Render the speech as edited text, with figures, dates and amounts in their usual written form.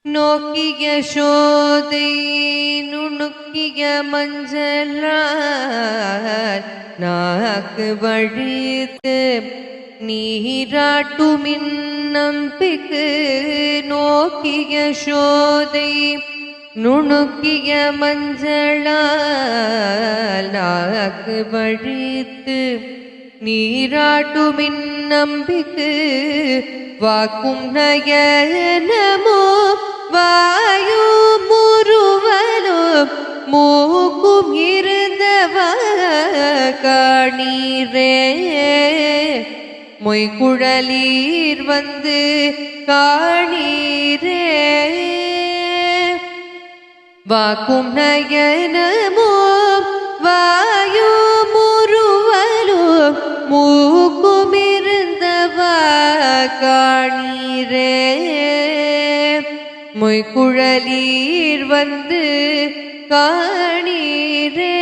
நோக்கிய சோதை நுணுக்கிய மஞ்சளால் நாக்கு வழித்து நீராட்டுமின் நம்பிக்கு நோக்கிய சோதை நுணுக்கிய மஞ்சளால் நாக்கு வழித்து நீராட்டுமின் நம்பிக்கு வாக்கும் நயனமோ வாயு முருவலும் மூக்கும் இருந்தவ காணீரே மொய்குழலீர் வந்து காணீரே வாக்கும் நயனமோ வாயு முருவலும் மூக்கும் இருந்தவ காணீரே மொய்குழலீர் வந்து காணீரே.